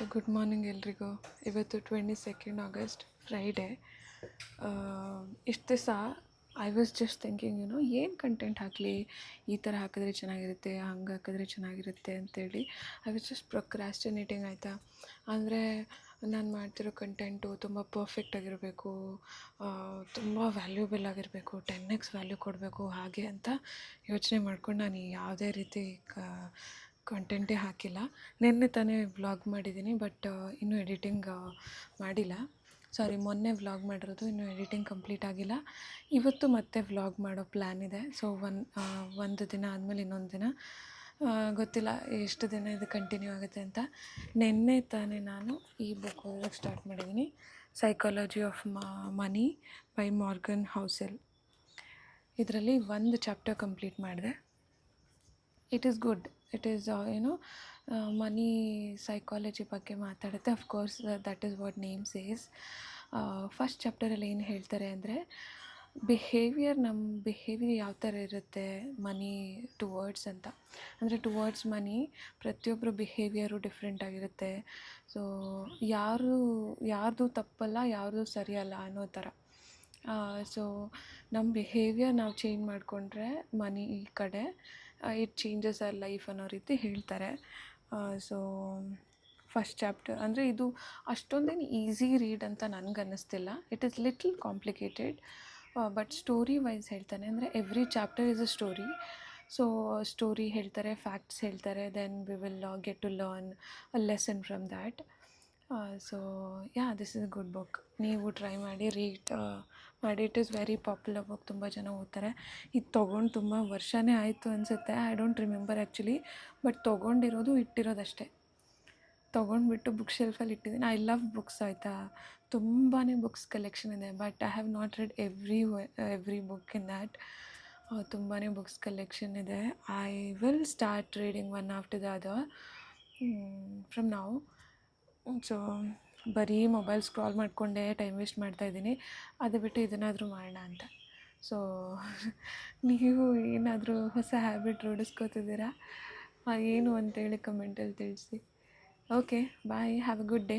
So good morning ಎಲ್ರಿಗೂ. ಇವತ್ತು 22 August Friday. ಇಷ್ಟು ದಿವಸ ಐ ವಾಸ್ ಜಸ್ಟ್ ಥಿಂಕಿಂಗ್ ಏನು ಕಂಟೆಂಟ್ ಹಾಕಲಿ, ಈ ಥರ ಹಾಕಿದ್ರೆ ಚೆನ್ನಾಗಿರುತ್ತೆ, ಹಂಗೆ ಹಾಕಿದ್ರೆ ಚೆನ್ನಾಗಿರುತ್ತೆ ಅಂತೇಳಿ ಐ ವಾಸ್ ಜಸ್ಟ್ ಪ್ರೊಕ್ರಾಸ್ಟಿನೇಟಿಂಗ್. ಆಯಿತಾ, ಅಂದರೆ ನಾನು ಮಾಡ್ತಿರೋ ಕಂಟೆಂಟು ತುಂಬ ಪರ್ಫೆಕ್ಟ್ ಆಗಿರಬೇಕು, ತುಂಬ ವ್ಯಾಲ್ಯೂಬಲ್ ಆಗಿರಬೇಕು, 10x ವ್ಯಾಲ್ಯೂ ಕೊಡಬೇಕು ಹಾಗೆ ಅಂತ ಯೋಚನೆ ಮಾಡ್ಕೊಂಡು ನಾನು ಯಾವುದೇ ರೀತಿ ಕಂಟೆಂಟೇ ಹಾಕಿಲ್ಲ. ನಿನ್ನೆ ತಾನೇ ವ್ಲಾಗ್ ಮಾಡಿದ್ದೀನಿ, ಬಟ್ ಇನ್ನೂ ಎಡಿಟಿಂಗ್ ಮಾಡಿಲ್ಲ. ಮೊನ್ನೆ ವ್ಲಾಗ್ ಮಾಡಿರೋದು, ಇನ್ನೂ ಎಡಿಟಿಂಗ್ ಕಂಪ್ಲೀಟ್ ಆಗಿಲ್ಲ. ಇವತ್ತು ಮತ್ತೆ ವ್ಲಾಗ್ ಮಾಡೋ ಪ್ಲ್ಯಾನ್ ಇದೆ. ಸೊ ಒಂದು ದಿನ ಆದಮೇಲೆ ಇನ್ನೊಂದು ದಿನ, ಗೊತ್ತಿಲ್ಲ ಎಷ್ಟು ದಿನ ಇದು ಕಂಟಿನ್ಯೂ ಆಗುತ್ತೆ ಅಂತ. ನಿನ್ನೆ ತಾನೇ ನಾನು ಈ ಬುಕ್ ಓದೋಕ್ಕೆ ಸ್ಟಾರ್ಟ್ ಮಾಡಿದ್ದೀನಿ, psychology of money by Morgan Housel. ಇದರಲ್ಲಿ ಒಂದು ಚಾಪ್ಟರ್ ಕಂಪ್ಲೀಟ್ ಮಾಡಿದೆ. It is good. It is money psychology ಬಗ್ಗೆ ಮಾತಾಡುತ್ತೆ. Of course that is what name says. First ಚಾಪ್ಟರಲ್ಲಿ ಏನು ಹೇಳ್ತಾರೆ ಅಂದರೆ, ನಮ್ಮ ಬಿಹೇವಿಯರ್ ಯಾವ ಥರ ಇರುತ್ತೆ ಮನಿ ಟುವರ್ಡ್ಸ್ ಅಂತ. ಅಂದರೆ ಟುವರ್ಡ್ಸ್ ಮನಿ ಪ್ರತಿಯೊಬ್ಬರು ಬಿಹೇವಿಯರು ಡಿಫ್ರೆಂಟ್ ಆಗಿರುತ್ತೆ. ಸೊ ಯಾರ್ದು ತಪ್ಪಲ್ಲ, ಯಾರ್ದು ಸರಿಯಲ್ಲ ಅನ್ನೋ ಥರ. ಸೊ ನಮ್ಮ ಬಿಹೇವಿಯರ್ ನಾವು ಚೇಂಜ್ ಮಾಡಿಕೊಂಡ್ರೆ ಮನಿ ಈ ಕಡೆ ಇಟ್ ಚೇಂಜಸ್ ಅವರ್ ಲೈಫ್ ಅನ್ನೋ ರೀತಿ ಹೇಳ್ತಾರೆ. ಸೊ ಫಸ್ಟ್ ಚಾಪ್ಟರ್ ಅಂದರೆ ಇದು ಅಷ್ಟೊಂದೇನು ಈಸಿ ರೀಡ್ ಅಂತ ನನಗನ್ನಿಸ್ತಿಲ್ಲ. It is little complicated, but story wise ಹೇಳ್ತಾನೆ. ಅಂದರೆ every chapter is a story. So story ಹೇಳ್ತಾರೆ, ಫ್ಯಾಕ್ಟ್ಸ್ ಹೇಳ್ತಾರೆ, then we will get to learn a lesson from that. So this is a good book. ನೀವು try ಮಾಡಿ, read ಮಾಡಿ. It is very popular book, ತುಂಬ ಜನ ಓದ್ತಾರೆ. ಇದು ತೊಗೊಂಡು ತುಂಬ ವರ್ಷನೇ ಆಯಿತು ಅನಿಸುತ್ತೆ. I don't remember actually, but ಇಟ್ಟಿರೋದಷ್ಟೇ. ತೊಗೊಂಡ್ಬಿಟ್ಟು ಬುಕ್ ಶೆಲ್ಫಲ್ಲಿ ಇಟ್ಟಿದ್ದೀನಿ. ಐ ಲವ್ ಬುಕ್ಸ್, ಆಯಿತಾ. ತುಂಬಾ ಬುಕ್ಸ್ ಕಲೆಕ್ಷನ್ ಇದೆ, but I have not red every book in that. ತುಂಬಾ ಬುಕ್ಸ್ ಕಲೆಕ್ಷನ್ ಇದೆ. I will start reading one after the other from now. So ಬರೀ ಮೊಬೈಲ್ ಸ್ಕ್ರಾಲ್ ಮಾಡಿಕೊಂಡೇ ಟೈಮ್ ವೇಸ್ಟ್ ಮಾಡ್ತಾಯಿದ್ದೀನಿ. ಅದು ಬಿಟ್ಟು ಇದನ್ನಾದರೂ ಮಾಡೋಣ ಅಂತ. ಸೊ ನೀವು ಏನಾದರೂ ಹೊಸ ಹ್ಯಾಬಿಟ್ ರೂಢಿಸ್ಕೋತಿದ್ದೀರಾ? ಏನು ಅಂತೇಳಿ ಕಮೆಂಟಲ್ಲಿ ತಿಳಿಸಿ. Okay, bye, have a good day.